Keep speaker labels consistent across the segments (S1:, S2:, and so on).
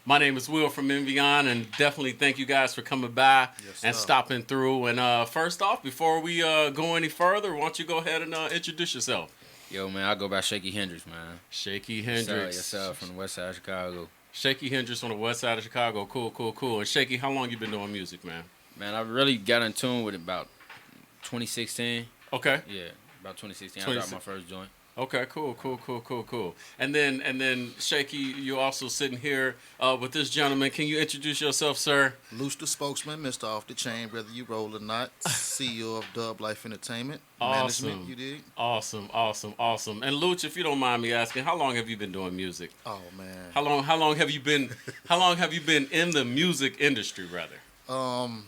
S1: My name is Will from Enviyon, and definitely thank you guys for coming by
S2: Yes,
S1: and
S2: sir.
S1: stopping through. And first off, before we go any further, why don't you go ahead and introduce yourself?
S3: Yo, man, I go by Shakey Hendrixx, man.
S1: Shaky
S3: Yes,
S1: Hendrixx.
S3: sir, from the west side of Chicago.
S1: Shaky Hendrixx on the west side of Chicago. Cool, cool, cool. And Shaky, how long you been doing music, man?
S3: Man, I really got in tune with it about 2016.
S1: Okay.
S3: Yeah, about 2016. I dropped
S1: 26.
S3: my first joint.
S1: Okay, cool, cool, cool, cool, cool. And then Shaky, you also sitting here with this gentleman. Can you introduce yourself, sir?
S2: Luce the spokesman, Mr. Off the Chain, whether you roll or not. CEO of Dub Life Entertainment Management,
S1: Awesome.
S2: you dig?
S1: Awesome, awesome, awesome. And Luch, if you don't mind me asking, how long have you been doing music?
S2: Oh man.
S1: How long have you been how long have you been in the music industry rather?
S2: Um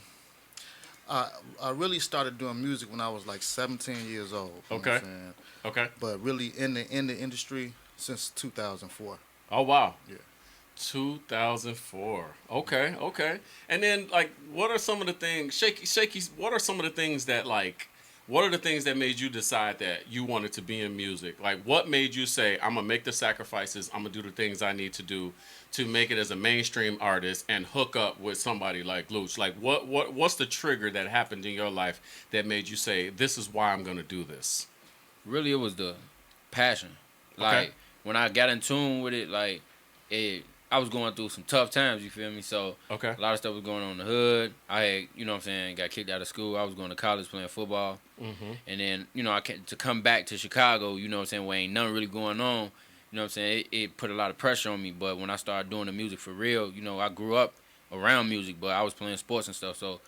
S2: I really started doing music when I was like 17 years old. You know what
S1: Okay.
S2: I'm saying?
S1: Okay.
S2: But really in the industry since 2004.
S1: Oh wow.
S2: Yeah.
S1: 2004. Okay, okay. And then like what are some of the things Shaky, what are some of the things that like what are the things that made you decide that you wanted to be in music? Like what made you say I'm going to make the sacrifices, I'm going to do the things I need to do to make it as a mainstream artist and hook up with somebody like Luch? Like what's the trigger that happened in your life that made you say this is why I'm going to do this?
S3: Really, it was the passion.
S1: Okay.
S3: Like, when I got in tune with it, like, I was going through some tough times, you feel me? So,
S1: Okay.
S3: a lot of stuff was going on in the hood. I had, you know what I'm saying, got kicked out of school. I was going to college playing football.
S1: Mhm.
S3: And then, to come back to Chicago, you know what I'm saying, where ain't nothing really going on, you know what I'm saying, it put a lot of pressure on me. But when I started doing the music for real, I grew up around music, but I was playing sports and stuff. So,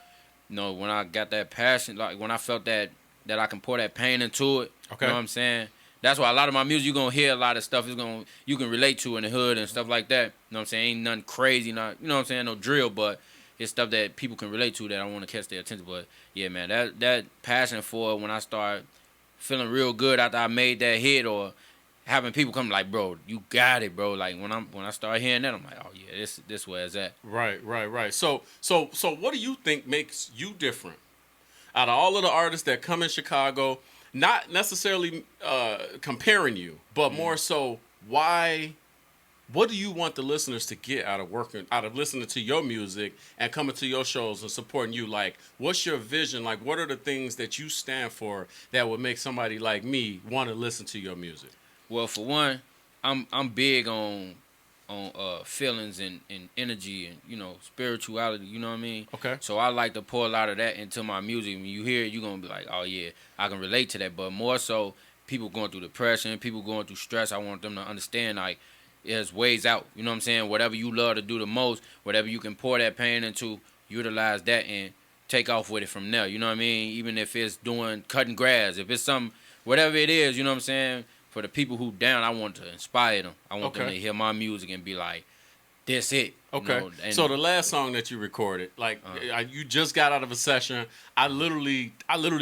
S3: when I got that passion, like when I felt that I can pour that pain into it,
S1: Okay.
S3: you know what I'm saying? That's why a lot of my music, you're going to hear a lot of stuff you can relate to in the hood and stuff like that. You know what I'm saying? Ain't nothing crazy, not, you know what I'm saying, no drill, but it's stuff that people can relate to that I want to catch their attention. But yeah, man, that passion for it when I start feeling real good after I made that hit or having people come like, bro, you got it, bro. Like when I start hearing that, I'm like, oh yeah, this where it's at.
S1: Right, right, right. So what do you think makes you different out of all of the artists that come in Chicago? Not necessarily comparing you, but more so, why? What do you want the listeners to get out of listening to your music and coming to your shows and supporting you? Like, what's your vision? Like, what are the things that you stand for that would make somebody like me want to listen to your music?
S3: Well, for one, I'm big on feelings and energy and spirituality. You know what I mean?
S1: Okay.
S3: So I like to pour a lot of that into my music. When you hear it, you're gonna be like, oh yeah, I can relate to that. But more so, people going through depression, people going through stress. I want them to understand like there's ways out. You know what I'm saying? Whatever you love to do the most, whatever you can pour that pain into, utilize that and take off with it from there. You know what I mean? Even if it's doing cutting grass, if it's some whatever it is, you know what I'm saying? For the people who down, I want to inspire them. I want them
S1: Okay.
S3: to hear my music and be like, "This it."
S1: Okay.
S3: And
S1: So the last song that you recorded, like you just got out of a session. I literally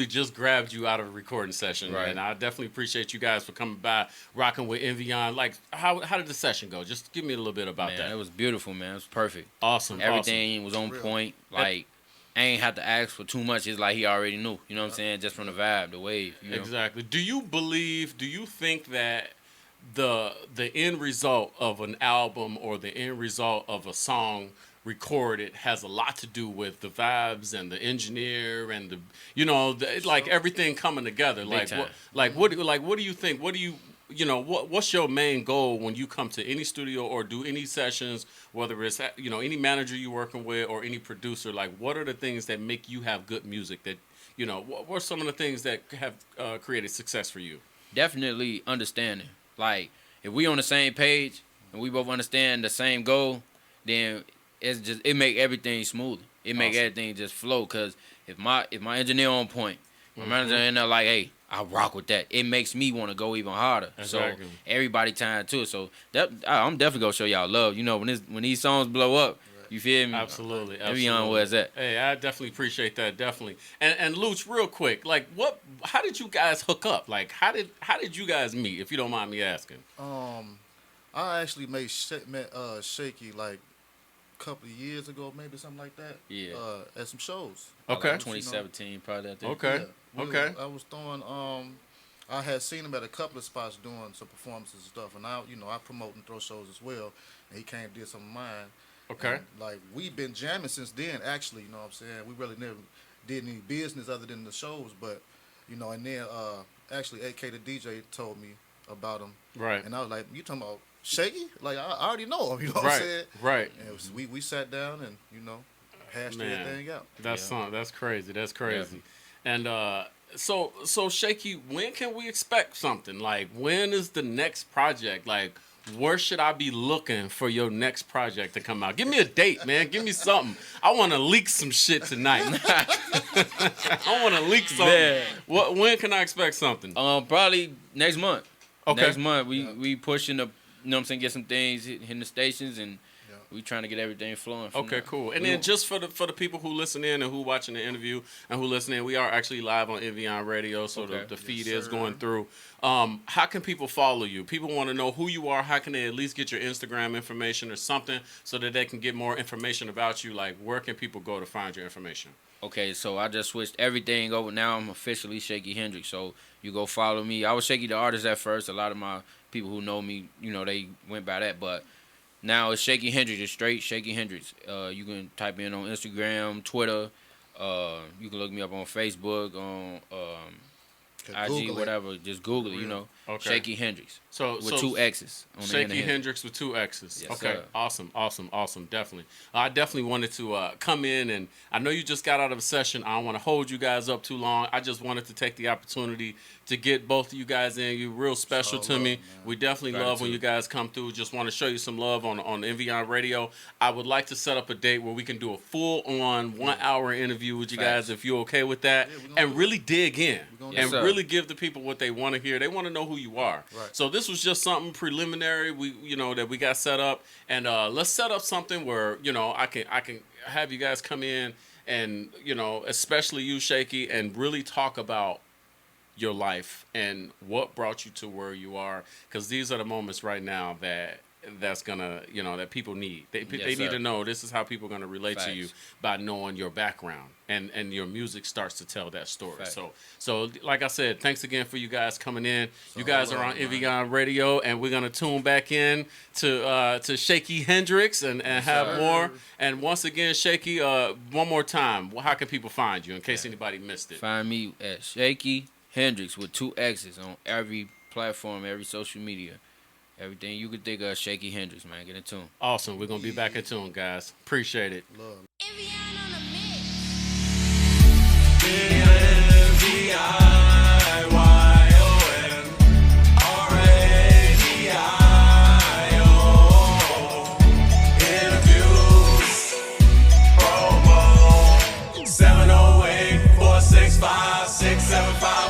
S1: just grabbed you out of a recording session,
S3: Right.
S1: and I definitely appreciate you guys for coming by, rocking with Enviyon. Like, how did the session go? Just give me a little bit about
S3: man,
S1: that.
S3: it was beautiful, man. It was perfect.
S1: Awesome.
S3: Everything was on
S2: Real.
S3: point. Like I ain't have to ask for too much. It's like he already knew. You know what I'm saying? Just from the vibe, the wave. You know?
S1: Exactly. Do you think that the end result of an album or the end result of a song recorded has a lot to do with the vibes and the engineer and like everything coming together? Like
S3: time.
S1: what do you think? What's your main goal when you come to any studio or do any sessions, whether it's any manager you're working with or any producer? Like, what are the things that make you have good music? That what are some of the things that have created success for you?
S3: Definitely understanding. Like if we on the same page and we both understand the same goal, then it make everything smooth. It make
S1: Awesome.
S3: everything just flow. Cause if my engineer on point, my manager
S1: Mm-hmm.
S3: in there like, hey, I rock with that. It makes me want to go even harder.
S1: Exactly.
S3: So everybody tied to it. So I'm definitely gonna show y'all love. When these songs blow up, you feel me?
S1: Absolutely,
S3: Enviyon,
S1: absolutely.
S3: where's that?
S1: Hey, I definitely appreciate that, definitely. And Luch, real quick, like how did you guys hook up? Like how did you guys meet, if you don't mind me asking?
S2: I actually met Shaky like a couple of years ago, maybe something like that.
S3: Yeah.
S2: At some shows.
S1: Okay.
S3: Like 2017, probably that thing.
S1: Okay. Okay.
S2: I was throwing. I had seen him at a couple of spots doing some performances and stuff, and I promote and throw shows as well. And he came and did some of mine,
S1: Okay.
S2: And, like, we've been jamming since then, actually, you know what I'm saying? We really never did any business other than the shows, but, you know, and then actually AK the DJ told me about him.
S1: Right.
S2: And I was like, you talking about Shakey? Like, I already know him, you know what I'm saying?
S1: Right.
S2: And it was, we sat down and, you know, hashed everything out.
S1: That's crazy. That's crazy. Yeah. And so Shakey, when can we expect something? Like, when is the next project? Like, where should I be looking for your next project to come out? Give me a date, man. Give me something. I want to leak some shit tonight. I want to leak something. Man. When can I expect something?
S3: Probably next month.
S1: Okay.
S3: Next month we pushing the, you know what I'm saying, get some things hitting the stations, and we trying to get everything flowing.
S1: Okay, cool. And then just for the people who listen in and who watching the interview and who listen in, we are actually live on Enviyon Radio, so the feed is going through. How can people follow you? People want to know who you are. How can they at least get your Instagram information or something so that they can get more information about you? Like, where can people go to find your information?
S3: Okay, so I just switched everything over. Now I'm officially Shakey Hendrixx. So you go follow me. I was Shakey the artist at first. A lot of my people who know me, you know, they went by that, but now it's Shakey Hendrixx. It's straight Shakey Hendrixx. You can type in on Instagram, Twitter. You can look me up on Facebook, on IG,
S2: Google
S3: whatever. Just Google it, you know.
S1: Okay.
S3: Shakey Hendrixx.
S1: So
S3: with 2 X's on the
S1: Shakey
S3: end.
S1: Hendrixx with 2 X's.
S3: Yes,
S1: Okay,
S3: sir.
S1: Awesome. Definitely. I definitely wanted to come in, and I know you just got out of a session. I don't want to hold you guys up too long. I just wanted to take the opportunity to get both of you guys in. You're real special to me. Man. We definitely love when you guys come through. Just want to show you some love on Enviyon Radio. I would like to set up a date where we can do a full-on 1-hour interview with you guys, if you're okay with that, and really dig in and really give the people what they want to hear. They want to know who you are. Right. So this was just something preliminary that we got set up, and let's set up something where I can have you guys come in and especially you, Shakey, and really talk about your life and what brought you to where you are, because these are the moments right now that's gonna that people need. They need to know this is how people are gonna relate to you, by knowing your background, and your music starts to tell that story. So like I said, thanks again for you guys coming in. You guys are on Enviyon Radio, and we're gonna tune back in to Shakey Hendrixx and have more. And once again, Shakey, one more time, how can people find you in case anybody missed it?
S3: Find me at Shakey Hendrixx with 2 X's on every platform, every social media. Everything you could think of, Shakey Hendrixx, man. Get in tune.
S1: Awesome. We're going to be back in tune, guys. Appreciate it.
S2: Love.
S4: Enviyon on the mix.
S5: Interviews, promo, 708-465-675.